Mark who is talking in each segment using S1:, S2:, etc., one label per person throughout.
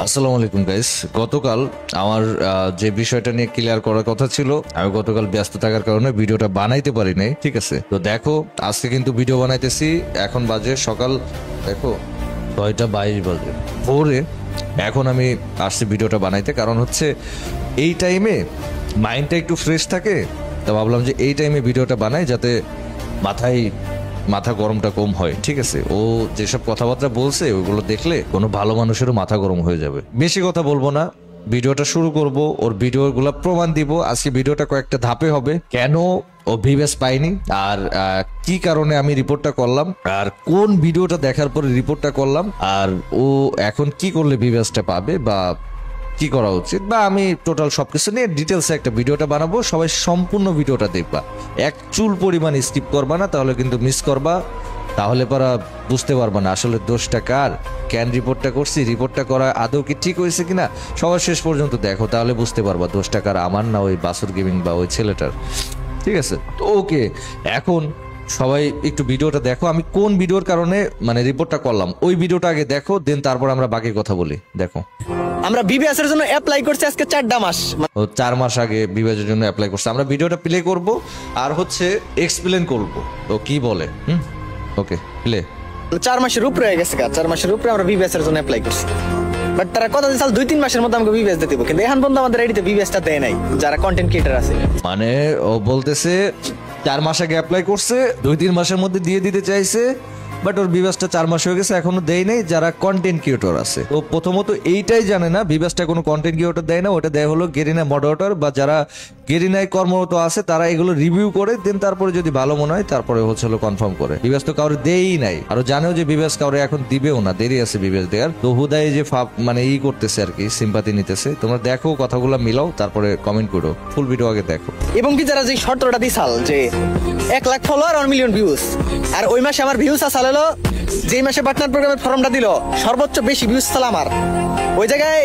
S1: আসসালামু আলাইকুম গাইস। গতকাল আমার যে বিষয়টা নিয়ে ক্লিয়ার করার কথা ছিল, আমি গতকাল ব্যস্ত থাকার কারণে ভিডিওটা বানাইতে পারি নাই। ঠিক আছে, তো দেখো আজকে কিন্তু ভিডিও বানাইতেছি। এখন বাজে সকাল দেখো 6:22 বাজে ভোরে। এখন আমি আসছি ভিডিওটা বানাইতে, কারণ হচ্ছে এই টাইমে মাইন্ডটা একটু ফ্রেশ থাকে। তো ভাবলাম যে এই টাইমে ভিডিওটা বানাই যাতে মাথা গরমটা কম হয়। ঠিক আছে, ও যেসব কথাবার্তা বলছে ওইগুলো দেখলে কোনো ভালো মানুষেরও মাথা গরম হয়ে যাবে। বেশি কথা বলবো না, ভিডিওটা শুরু করব। ওর ভিডিওগুলো প্রমাণ দিব। আজকে ভিডিওটা কয়েকটা ধাপে হবে, কেন ও ভিউজ পাইনি আর কি কারণে আমি রিপোর্টটা করলাম আর কোন ভিডিওটা দেখার পরে রিপোর্টটা করলাম আর ও এখন কি করলে ভিউজটা পাবে বা কি করা উচিত, বা আমি টোটাল সবকিছু নিয়ে ডিটেলসে একটা ভিডিওটা বানাবো। সবাই সম্পূর্ণ ভিডিওটা দেখবা, এক চুল পরিমাণ স্কিপ করবা না, তাহলে কিন্তু মিস করবা। তাহলে পরা বুঝতে পারবা না আসলে দোষটা কার, কেন রিপোর্টটা করছি, রিপোর্টটা করা আদৌ কি ঠিক হয়েছে কিনা। সবার শেষ পর্যন্ত দেখো, তাহলে বুঝতে পারবা দোষটা কার, আমার না ওই বাসুর গেমিং বা ওই ছেলেটার। ঠিক আছে, তো ওকে, এখন সবাই একটু ভিডিওটা দেখো। আমি কোন ভিডিওর কারণে মানে রিপোর্টটা করলাম ওই ভিডিওটা আগে দেখো, দেন তারপর আমরা বাকি কথা বলি। দেখো,
S2: আমরা বিবিএস এর জন্য অ্যাপ্লাই করছি আজকে 4 মাস।
S1: ও 4 মাস আগে বিবিএস এর জন্য অ্যাপ্লাই করছে। আমরা ভিডিওটা প্লে করব আর হচ্ছে এক্সপ্লেন করব তো কি বলে। ওকে, প্লে।
S2: 4 মাসের উপরে হয়ে গেছে, 4 মাসের উপরে আমরা বিবিএস এর জন্য অ্যাপ্লাই করছি। বাট তারা কথা দিয়েছে 2-3 মাসের মধ্যে আমাকে বিবিএস দিয়ে দিব, কিন্তু এখন পর্যন্ত আমাদের আইডিতে বিবিএসটা দেয় নাই, যারা কন্টেন্ট ক্রিয়েটর আছে।
S1: মানে ও বলতেছে 4 মাস আগে অ্যাপ্লাই করছে, 2-3 মাসের মধ্যে দিয়ে দিতে চাইছে, বাট ওর বিবাসটা 4 মাস হয়ে গেছে এখনো দেয় নাই, যারা কন্টেন্ট ক্রিয়েটর আছে। তো প্রথমত এইটাই জানে না বিবাসটা কোনো কন্টেন্ট ক্রিয়েটর দেয় না, ওটা দেয় হলো গেরিনা মডারেটর বা যারা গেরিনায় কর্মরত আছে, তারা এগুলো রিভিউ করে দেন তারপরে যদি ভালো মনে হয় তারপরে হচ্ছে হলো কনফার্ম করে। বিবাস তো কাউরে দেয়ই নাই, আর জানেও যে বিবাস কাউরে এখন দিবেও না, দেরি আছে বিবাস দেওয়ার। তো হুদায় যে মানে ই করতেছে আর কি, সিম্পাতি নিতেছে। তোমরা দেখো, কথাগুলো মিলাও, তারপরে কমেন্ট করো। ফুল ভিডিও আগে দেখো।
S2: এবং কি যারা যে শর্তটা দিছাল যে 1 লাখ ফলোয়ার 1 মিলিয়ন ভিউজ, আর ওই মাসে আমার ভিউজ আসলে যেই মাসে পার্টনার প্রোগ্রামের ফর্মটা দিল সর্বোচ্চ বেশি ভিউজ ছিল আমার। ওই জায়গায়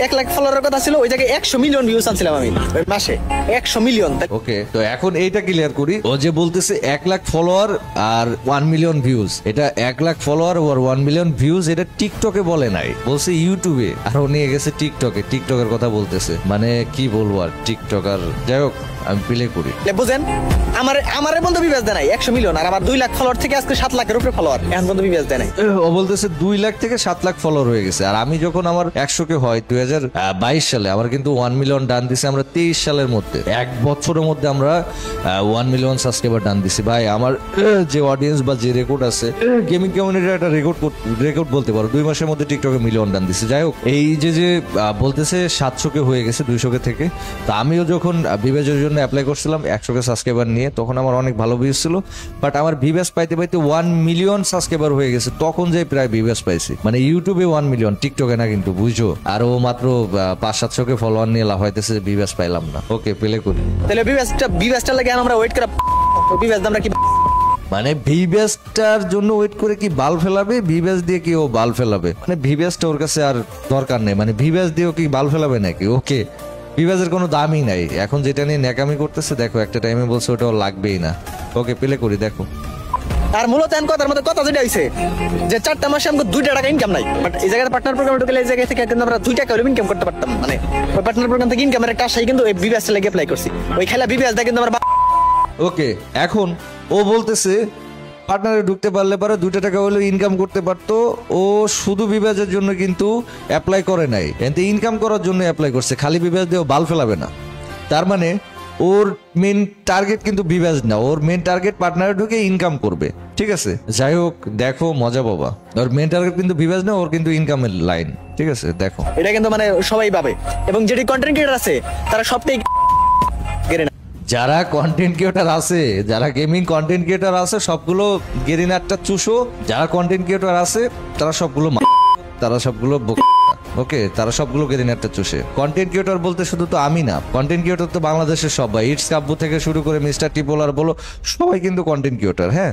S2: 1 লাখ ফলোয়ারের কথা ছিল, ওই জায়গায় 100 মিলিয়ন ভিউজ আনছিলাম আমি ওই মাসে, 100 মিলিয়ন।
S1: ওকে, তো এখন এইটা ক্লিয়ার করি। ও যে বলতেছে 1 লাখ ফলোয়ার আর 1 মিলিয়ন ভিউজ, এটা 1 লাখ ফলোয়ার আর 1 মিলিয়ন ভিউজ এটা টিকটকে বলে নাই, বলছে ইউটিউবে। আর ও নিয়ে গেছে টিকটকে, টিকটকের কথা বলতেছে। মানে কি বলবো আর, টিকটকার। যাই হোক, আমি প্লে করি।
S2: বুঝেন, আমারে বলতে বিবেচ দেয় নাই 100 মিলিয়ন, আর আমার 2 লাখ ফলোয়ার থেকে আজকে 7 লাখের উপরে ফলোয়ার, এখন বলতে বিবেচ দেয় নাই।
S1: ও বলতেছে 2 লাখ থেকে 7 লাখ ফলোয়ার হয়ে গেছে। আর আমি যখন আমার 100 কে হয় 2022 সালে, আমার কিন্তু 1 মিলিয়ন ডান দিছে আমরা 23 সালের মধ্যে। 1 বছরের মধ্যে আমরা 1 মিলিয়ন সাবস্ক্রাইবার ডান দিছি। ভাই, আমার যে অডিয়েন্স বা যে রেকর্ড আছে, গেমিং কমিউনিটির একটা রেকর্ড বলতে পারো, 2 মাসের মধ্যে টিকটকে মিলিয়ন ডান দিছে। যাই হোক, এই যে বলতেছে 700 কে হয়ে গেছে 200 কে থেকে। তো আমিও যখন বিবেচের জন্য অ্যাপ্লাই করছিলাম 100 কে সাবস্ক্রাইবার নিয়ে, তখন আমার অনেক ভালো ভিউজ ছিল। বাট আমার ভিউজ পাইতে 1 মিলিয়ন সাবস্ক্রাইবার হয়ে গেছে, তখন যে প্রায় ভিউজ পাইছি। মানে ইউটিউবে 1 মিলিয়ন, টিকটকে না কিন্তু, বুঝছো। আর ও মাত্র 500-700 কে ফলোয়ার নিয়ে লাভ হইতেছে, ভিউজ পাইলাম না। ওকে, প্লে করি।
S2: তাহলে বিবেচটা লাগে আমরা ওয়েট করা, বিবেচ আমরা কি
S1: মানে ভিউজটার জন্য ওয়েট করে কি বাল ফেলাবে? ভিউজ দিয়ে কি ও বাল ফেলাবে? মানে ভিউজটা ওর কাছে আর দরকার নেই, মানে ভিউজ দিয়েও কি বাল ফেলাবে নাকি? ওকে, ভিউজের কোনো দামই নাই এখন, যেটা নিয়ে ন্যাকামি করতেছে। দেখো, একটা টাইমে বলছে ওটাও লাগবেই না। ওকে, প্লে করি, দেখো।
S2: আর মূলত কথার মধ্যে কথা যেটা হইছে যে 4টা মাসে আমাকে 2 টাকা ইনকাম নাই, বাট এই জায়গায় পার্টনার প্রোগ্রামে ঢুকলে এই জায়গা থেকে কিন্তু আমরা 2 টাকা ইনকাম করতে পারতাম। মানে ওই পার্টনার প্রোগ্রাম থেকে ইনকামের একটা আশাই কিন্তু এই বিবিএসটা লাগে অ্যাপ্লাই করছি। ওই খেলা বিবিএসটা কিন্তু আমরা।
S1: ওকে, এখন ও বলতেছে পার্টনারে ঢুকতে পারলে পরে 2 টাকা হলেও ইনকাম করতে পারতো। ও শুধু বিবাজের জন্য কিন্তু অ্যাপ্লাই করে নাই, এতে ইনকাম করার জন্য অ্যাপ্লাই করছে। খালি বিবাজ দিয়েও বাল ফেলাবে না। তার মানে ওর মেন টার্গেট কিন্তু বিবাজ না, ওর মেন টার্গেট পার্টনারে ঢুকে ইনকাম করবে। ঠিক আছে, যাই হোক, দেখো মজা পাবা। ওর মেন টার্গেট কিন্তু বিবাজ না, ওর কিন্তু ইনকামের লাইন। ঠিক আছে, দেখো।
S2: এটা কিন্তু মানে সবাই পাবে, এবং যেটি কন্টেন্ট ক্রিয়েটর আছে তারা সবটাই
S1: যারা কন্টেন্ট ক্রিয়েটর আছে, যারা গেমিং কন্টেন্ট ক্রিয়েটর আছে, সবগুলো গেরিনারটা চুষো। যারা কন্টেন্ট ক্রিয়েটর আছে তারা সবগুলো তারা সবগুলো ওকে, তারা সবগুলো গেরিনারটা চুষে। কন্টেন্ট ক্রিয়েটর বলতে শুধু তো আমি না, কন্টেন্ট ক্রিয়েটর তো বাংলাদেশের সবাই, ইটস কাব্বু থেকে শুরু করে মিস্টার টিপোলার বলো, সবাই কিন্তু কন্টেন্ট ক্রিয়েটর। হ্যাঁ,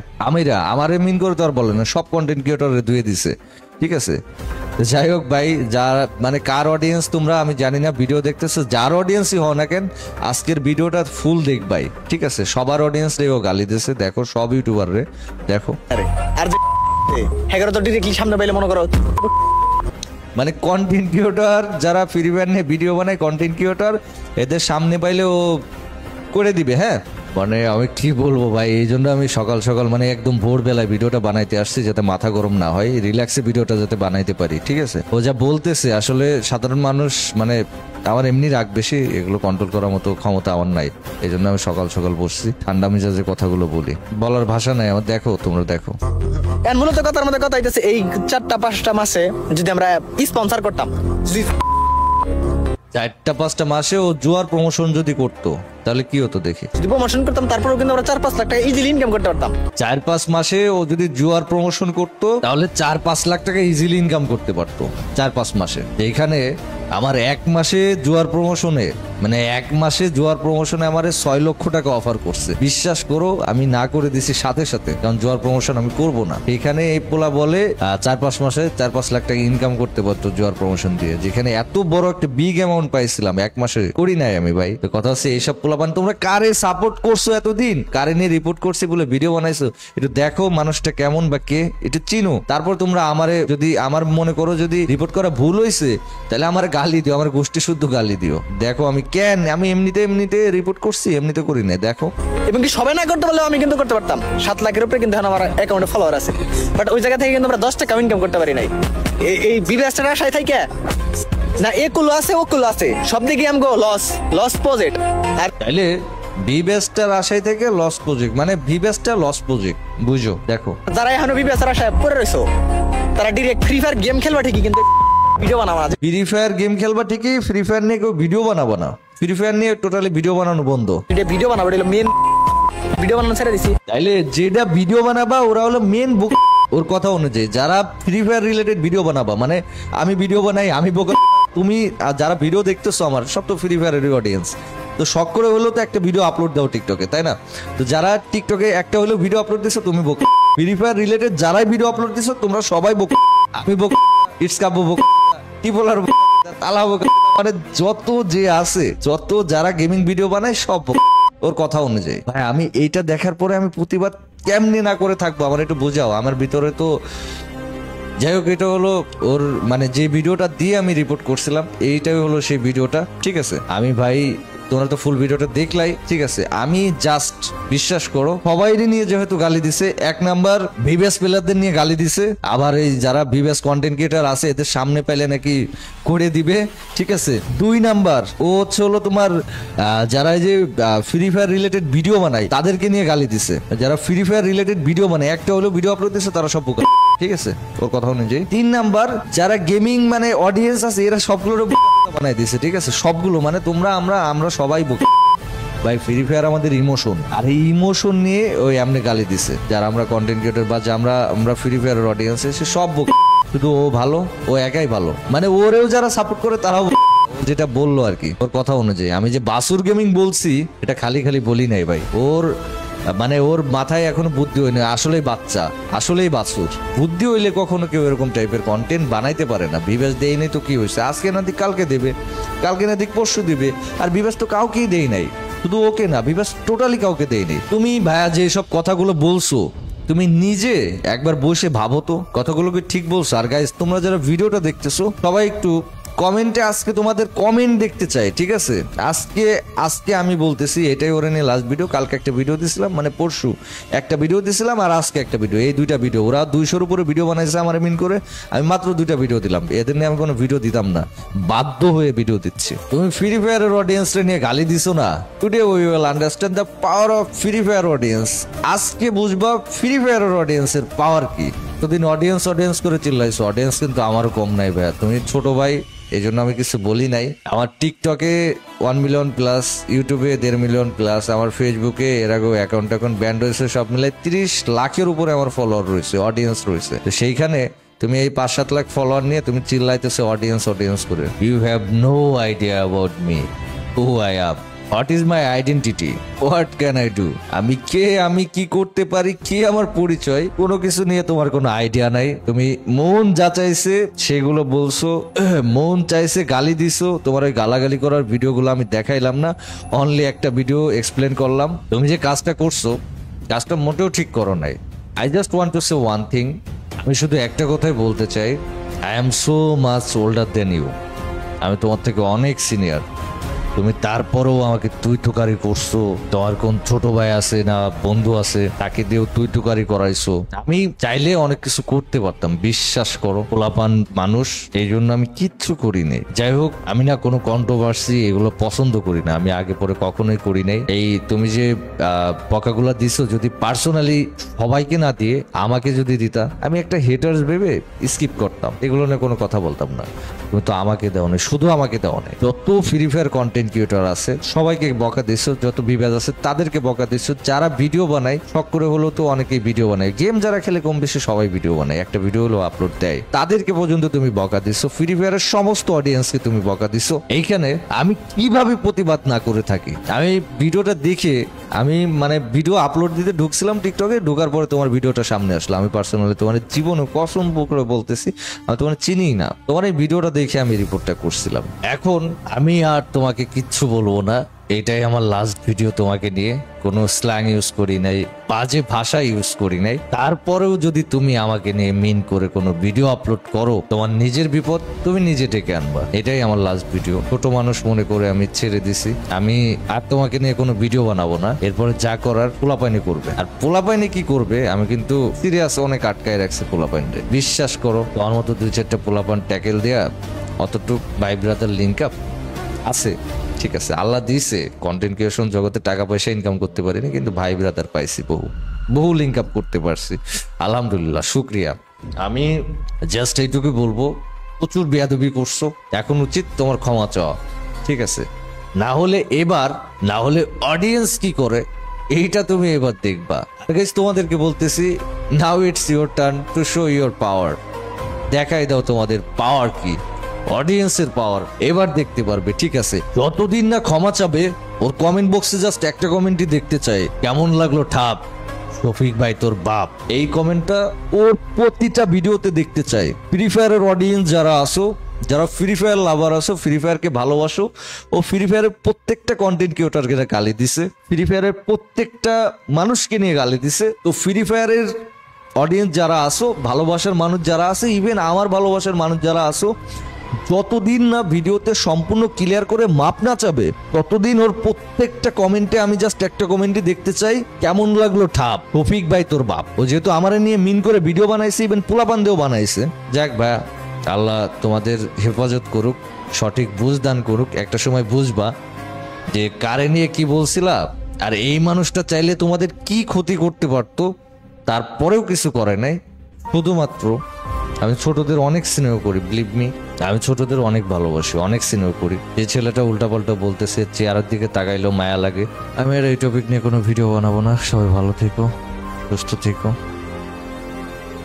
S1: আমারে মিন করে তো আর বলে না, সব কন্টেন্ট ক্রিয়েটরে ধুয়ে দিছে। ঠিক আছে, যাই হোক ভাই, যারা মানে কার অডিয়েন্স তোমরা আমি জানি না, ভিডিও দেখতেছো, যার অডিয়েন্সই হও না কেন, আজকের ভিডিওটা ফুল দেখ ভাই। ঠিক আছে, সবার অডিয়েন্স রেও গালি দিছে, দেখো সব ইউটিউবার রে দেখো।
S2: আর যে 11 তো ডিরেক্টলি সামনে পাইলে মনে করো
S1: মানে কন্টেন্ট ক্রিয়েটর যারা ফ্রি ফায়ার নিয়ে ভিডিও বানায়, কন্টেন্ট ক্রিয়েটর, এদের সামনে পাইলে ও করে দিবে। হ্যাঁ মানে আমি কি বলবো ভাই, এই জন্য আমি সকাল সকাল মানে একদম ভোরবেলায় ভিডিওটা বানাইতে আসছি, যাতে মাথা গরম না হয়, রিল্যাক্সে ভিডিওটা যাতে বানাইতে পারি। ঠিক আছে, ও যা বলতেছে আসলে সাধারণ মানুষ মানে আমার এমনি রাগ বেশি, এগুলো কন্ট্রোল করার মতো ক্ষমতা আমার নাই। এই জন্য আমি সকাল সকাল বসছি, ঠান্ডা মেজাজে কথাগুলো বলি, বলার ভাষা নাই আমার। দেখো তোমরা দেখো,
S2: এর মূলত কথার মধ্যে কথা হইতেছে এই 4-5টা মাসে যদি আমরা স্পন্সর করতাম, যদি
S1: 4-5টা মাসে ও জুয়ার প্রমোশন যদি করতো তাহলে কি হতো দেখি।
S2: প্রমোশন করতাম, তারপরেও কিন্তু আমরা 4-5 লাখ টাকা ইজিলি ইনকাম করতে পারতাম।
S1: 4-5 মাসে ও যদি জুয়ার প্রমোশন করতো তাহলে 4-5 লাখ টাকা ইজিলি ইনকাম করতে পারতো 4-5 মাসে। এইখানে আমার 1 মাসে জুয়ার প্রমোশনে, মানে 1 মাসে জুয়ার প্রমোশনে আমার 6 লক্ষ টাকা অফার করছে। বিশ্বাস করো আমি না করে দিছি সাথে সাথে, কারণ জুয়ার প্রমোশন আমি করব না। এখানে এই পোলা বলে 4-5 মাসে 4-5 লাখ টাকা ইনকাম করতে পারতো জুয়ার প্রমোশন দিয়ে, যেখানে এত বড় একটা বিগ অ্যামাউন্ট পাইছিলাম 1 মাসে করি নাই আমি ভাই। তো কথা হচ্ছে এইসব পোলাপান তোমরা কারে সাপোর্ট করছো এতদিন, কারে নিয়ে রিপোর্ট করছি বলে ভিডিও বানাইছো, একটু দেখো মানুষটা কেমন বা কে, একটু চিনো, তারপর তোমরা আমারে যদি আমার মনে করো যদি রিপোর্ট করা ভুল হয়েছে তাহলে আমার গালি দিও, আমার গোষ্ঠী শুদ্ধ গালি দিও। দেখো আমি কেন, আমি এমনিতে রিপোর্ট করছি, এমনিতে করি না। দেখো
S2: এবং কি সবাই না করতে পারলেও আমি কিন্তু করতে পারতাম। 7 লাখের উপরে কিন্তু এখন আমার অ্যাকাউন্টে ফলোয়ার আছে, বাট ওই জায়গা থেকে কিন্তু আমরা 10 টাকা ইনকাম করতে পারি নাই। এই বিবেচনার আশায় থাকে না, একুলো আছে ওকুলো আছে, সব দিকে আমগো লস প্রজেক্ট। আর
S1: তাইলে ভিবেস্টার আশায় থেকে লস প্রজেক্ট, মানে ভিবেস্টার লস প্রজেক্ট, বুঝো। দেখো
S2: যারা এখনো বিবেচনার আশায় পড়ে রয়েছো, তারা ডিরেক্ট ফ্রি ফায়ার গেম খেলবা ঠিকই, কিন্তু ভিডিও বানাবো না।
S1: ফ্রি ফায়ার গেম খেলবা ঠিকই, ফ্রি ফায়ার নিয়ে কেউ ভিডিও বানাবো না। ফ্রি ফায়ার নিয়ে টোটালি ভিডিও বানানো বন্ধ।
S2: ভিডিও বানাবো, এটা মেন ভিডিও বানানো ছেড়ে দিছি।
S1: তাইলে যেটা ভিডিও বানাবা ওরা হলো মেন বুক। ওর কথা অনুযায়ী যারা ফ্রি ফায়ার রিলেটেড ভিডিও বানাবা, মানে আমি ভিডিও বানাই, আমি বোকা, তুমি যারা ভিডিও দেখতেছো আমার সব তো ফ্রি ফায়ারের অডিয়েন্স, তো শখ করে হলেও তো একটা ভিডিও আপলোড দাও টিকটকে, তাই না? তো যারা টিকটকে একটা হলেও ভিডিও আপলোড দিছো তুমি বোকা। ফ্রি ফায়ার রিলেটেড যারাই ভিডিও আপলোড দিছো তোমরা সবাই বোকা। আমি বোকা, ইটস কাব্য বোকা, কি বলার তালা বোকা, মানে যত যে আছে, যত যারা গেমিং ভিডিও বানায় সব বোকা ওর কথা অনুযায়ী। ভাই আমি এইটা দেখার পরে আমি প্রতিবাদ কেমনি না করে থাকবো, আমার একটু বোঝাও। আমার ভিতরে তো যাই হোক, এটা হলো ওর মানে যে ভিডিওটা দিয়ে আমি রিপোর্ট করছিলাম, এইটাই হলো সেই ভিডিওটা। ঠিক আছে আমি ভাই, তোমরা তো ফুল ভিডিওটা দেখলাই, ঠিক আছে। আমি জাস্ট বিশ্বাস করো সবাই নিয়ে যেহেতু গালি দিছে, 1 নাম্বার ভিভিএস প্লেয়ারদের নিয়ে গালি দিছে, আবার এই যারা ভিভিএস কন্টেন্ট ক্রিয়েটর আছে এদের সামনে পাইলে নাকি করে দিবে, ঠিক আছে। 2 নাম্বার ও হচ্ছে হলো তোমার যারা এই যে ফ্রি ফায়ার রিলেটেড ভিডিও বানায় তাদেরকে নিয়ে গালি দিছে। যারা ফ্রি ফায়ার রিলেটেড ভিডিও বানায় একটা হলো ভিডিও আপলোড দিছে তারা সব বোকা, ঠিক আছে ওর কথা অনুযায়ী। 3 নাম্বার যারা গেমিং মানে অডিয়েন্স আছে এরা সবগুলো বানাই দিছে, ঠিক আছে সবগুলো, মানে তোমরা আমরা সবাই বোকা ভাই। ফ্রি ফায়ার আমাদের ইমোশন, আর এই ইমোশন নিয়ে ওই এমনি গালি দিছে যারা আমরা কন্টেন্ট ক্রিয়েটর বা আমরা ফ্রি ফায়ারের অডিয়েন্স, সে সব বোকা, শুধু ও ভালো, ও একাই ভালো, মানে ওরেও যারা সাপোর্ট করে তারাও যেটা বললো আর কি ওর কথা অনুযায়ী। আমি যে বাসুর গেমিং বলছি এটা খালি বলি নাই ভাই, ওর মানে ওর মাথায় এখনো বুদ্ধি হয়নি, আসলেই বাচ্চা, আসলেই বাছুর। বুদ্ধি হইলে কখনো কেউ এরকম টাইপের কন্টেন্ট বানাইতে পারে না। বিবেশ দেয় নাই তো কি হয়েছে, আজকে না দিক কালকে দেবে, কালকে না দিক পরশু দিবে। আর বিবেশ তো কাউকেই দেয় নাই, শুধু ওকে না, বিবেশ টোটালি কাউকে দেয়নি। তুমি ভাইয়া যে সব কথাগুলো বলছো তুমি নিজে একবার বসে ভাবো তো কথাগুলো কি ঠিক বলছো? আর গাইস তোমরা যারা ভিডিওটা দেখতেছো সবাই একটু কমেন্টে আজকে তোমাদের কমেন্ট দেখতে চাই, ঠিক আছে। আজকে আমি বলতেছি এটাই ওরে নিয়ে লাস্ট ভিডিও। কালকে একটা ভিডিও দিছিলাম, মানে পরশু একটা ভিডিও দিছিলাম, আর আজকে একটা ভিডিও, এই 2টা ভিডিও। ওরা 200-র উপরে ভিডিও বানাইছে আমার মিন করে, আমি মাত্র 2টা ভিডিও দিলাম। এদের নিয়ে আমি কোনো ভিডিও দিতাম না, বাধ্য হয়ে ভিডিও দিচ্ছি। তুমি ফ্রি ফায়ারের অডিয়েন্সরে নিয়ে গালি দিছো না, today we will understand the power of free fire audience. আজকে বুঝবা ফ্রি ফায়ারের অডিয়েন্সের পাওয়ার কি। তোদিন অডিয়েন্স করে চিল্লাইছো, অডিয়েন্স কিন্তু আমারও কম নাই ভাইয়া, তুমি ছোট ভাই, এই জন্য আমি কিছু বলি নাই। আমার টিকটকে 1 মিলিয়ন প্লাস, ইউটিউবে 1.5 মিলিয়ন প্লাস, আমার ফেসবুকে এর আগেও অ্যাকাউন্ট ব্যান্ড রয়েছে, সব মিলাই 30 লাখের উপরে আমার ফলোয়ার রয়েছে, অডিয়েন্স রয়েছে। তো সেইখানে তুমি এই 5-7 লাখ ফলোয়ার নিয়ে তুমি চিল্লাইতেছো অডিয়েন্স করে। You have no idea about me, who I am, what is my identity, what can I do, আমি কে, আমি কি করতে পারি, কি আমার পরিচয়, কোনো কিছু নিয়ে তোমার কোনো আইডিয়া নাই। তুমি মন যা চাইছে সেগুলো বলছো, মন চাইছে গালি দিছো। তোমার ওই গালাগালি করার ভিডিওগুলো আমি দেখাইলাম না, অনলি একটা ভিডিও এক্সপ্লেন করলাম। তুমি যে কাজটা করছো কাজটা মোটেও ঠিক করো নাই। I just want to say one thing, আমি শুধু একটা কথাই বলতে চাই, I am so much older than you. আমি তোমার থেকে অনেক সিনিয়র, তুমি তারপরেও আমাকে তুই তুকারি করছো। তোমার কোন ছোট ভাই আছে না বন্ধু আছে, তাকে দিয়েও তুই তুকারি করাইছো। আমি চাইলে অনেক কিছু করতে পারতাম, বিশ্বাস করো। পোলাপান মানুষ, এই জন্য আমি কিচ্ছু করিনি। যাই হোক, আমি না কোনো কন্ট্রোভার্সি এগুলো পছন্দ করি না, আমি আগে পরে কখনোই করি নাই। এই তুমি যে বকাগুলা দিছো, যদি পার্সোনালি সবাইকে না দিয়ে আমাকে যদি দিতা, আমি একটা হেটার্স ভেবে স্কিপ করতাম, এগুলো নিয়ে কোনো কথা বলতাম না। তুমি তো আমাকে দেও না, শুধু আমাকে দেও না, যত ফ্রি ফায়ার কন্টেন্ট ক্রিয়েটর আছে সবাইকে বকা দিছো, যত বিবাদ আছে তাদেরকে বকা দিছো। যারা ভিডিও বানায় শখ করে হলেও তো অনেকেই ভিডিও বানায়, গেম যারা খেলে কম বেশি সবাই ভিডিও বানায়, একটা ভিডিও হলো আপলোড দেয়, তাদেরকে পর্যন্ত তুমি বকা দিছো। ফ্রি ফায়ারের সমস্ত অডিয়েন্সকে তুমি বকা দিছো। এইখানে আমি কিভাবে প্রতিবাদ না করে থাকি? আমি ভিডিওটা দেখে আমি মানে ভিডিও আপলোড দিতে ঢুকছিলাম টিকটকে, ঢোকার পরে তোমার ভিডিওটা সামনে আসলো। আমি পার্সোনালি তোমার জীবনে কসম করে বলতেছি, আমি তোমার চিনিই না, তোমার এই ভিডিওটা দেখে আমি রিপোর্টটা করছিলাম। এখন আমি আর তোমাকে কিচ্ছু বলবো না, এটাই আমার লাস্ট ভিডিও তোমাকে নিয়ে। কোনো স্ল্যাং ইউজ করি নাই, বাজে ভাষা ইউজ করি নাই। তারপরেও যদি তুমি আমাকে নিয়ে মিন করে কোনো ভিডিও আপলোড করো, তোমার নিজের বিপদ তুমি নিজে ডেকে আনবা। এটাই আমার লাস্ট ভিডিও। ছোট মানুষ মনে করে আমি ছেড়ে দিছি। আমি আর তোমাকে নিয়ে কোনো ভিডিও বানাবো না। এরপরে যা করার পোলাপাইনি করবে। আর পোলাপাইনি কি করবে, আমি কিন্তু সিরিয়াস অনেক আটকায় রাখছি পোলাপাইনরে। বিশ্বাস করো, তোমার মতো 2-4টা পোলাপান ট্যাকেল দেয়া অতটুক ভাই ব্রাদার লিঙ্ক আপ আছে, ঠিক আছে। আল্লাহ দিয়েছে, কন্টেন্ট ক্রিয়েশন জগতে টাকা পয়সা ইনকাম করতে পারিনি, কিন্তু ভাই ব্রাদার পাইছি, বহু লিঙ্ক আপ করতে পারছি, আলহামদুলিল্লাহ, শুক্রিয়া। আমি জাস্ট এইটুকু বলবো, প্রচুর বেয়াদবি করছো, এখন উচিত তোমার ক্ষমা চাওয়া, ঠিক আছে? না হলে অডিয়েন্স কি করে এইটা তুমি এবার দেখবা। তোমাদেরকে বলতেছি, now it's your turn to show your পাওয়ার। দেখাই দাও তোমাদের পাওয়ার কি, অডিয়েন্সের পাওয়ার এবার দেখতে পারবে, ঠিক আছে? যতদিন না ক্ষমা চাবে, ওর কমেন্ট বক্সে জাস্ট একটা কমেন্টই দেখতে চাই, কেমন লাগলো ঠাপ শফিক ভাই তোর বাপ। এই কমেন্টটা ওর প্রতিটা ভিডিওতে দেখতে চাই। ফ্রি ফায়ারের অডিয়েন্স যারা আসো, যারা ফ্রি ফায়ার লাভার আসো, ফ্রি ফায়ারকে ভালোবাসো, ও ফ্রি ফায়ারের প্রত্যেকটা কন্টেন্ট ক্রিয়েটরকে গালি দিছে, ফ্রি ফায়ারের প্রত্যেকটা মানুষকে নিয়ে গালি দিছে। তো ফ্রি ফায়ারের অডিয়েন্স যারা আসো, ভালোবাসার মানুষ যারা আছে, ইভেন আমার ভালোবাসার মানুষ যারা আসো, যতদিন না ভিডিওতে সম্পূর্ণ ক্লিয়ার করে মাপ না চাবে, ততদিন ওর প্রত্যেকটা কমেন্টে আমি জাস্ট একটা কমেন্টই দেখতে চাই, কেমন লাগলো ঠাপ শফিক ভাই তোর বাপ। ও যেহেতু আমার নিয়ে মিন করে ভিডিও বানাইছে, ইভেন পোলাপান্দেও বানাইছে। যাক ভাইয়া, আল্লাহ তোমাদের হেফাজত করুক, সঠিক বুঝ দান করুক। একটা সময় বুঝবা যে কারে নিয়ে কি বলছিলা, আর এই মানুষটা চাইলে তোমাদের কি ক্ষতি করতে পারতো, তারপরেও কিছু করে নাই। শুধুমাত্র আমি ছোটদের অনেক স্নেহ করি, বিলিভ মি, আমি ছোটদের অনেক ভালোবাসি, অনেক স্নেহ করি। যে ছেলেটা উল্টাপাল্টা বলতেছে, চেয়ারের দিকে তাকাইলেও মায়া লাগে। আমি আর এই টপিক নিয়ে কোনো ভিডিও বানাবো না। সবাই ভালো থেকো, সুস্থ থেকো।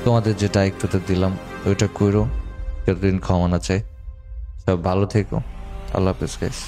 S1: তোমাদের যেটা একটুতে দিলাম ওইটা কইরো, যতদিন ক্ষমা না চাই। সব ভালো থেকো। আল্লাহ হাফেজ গাইস।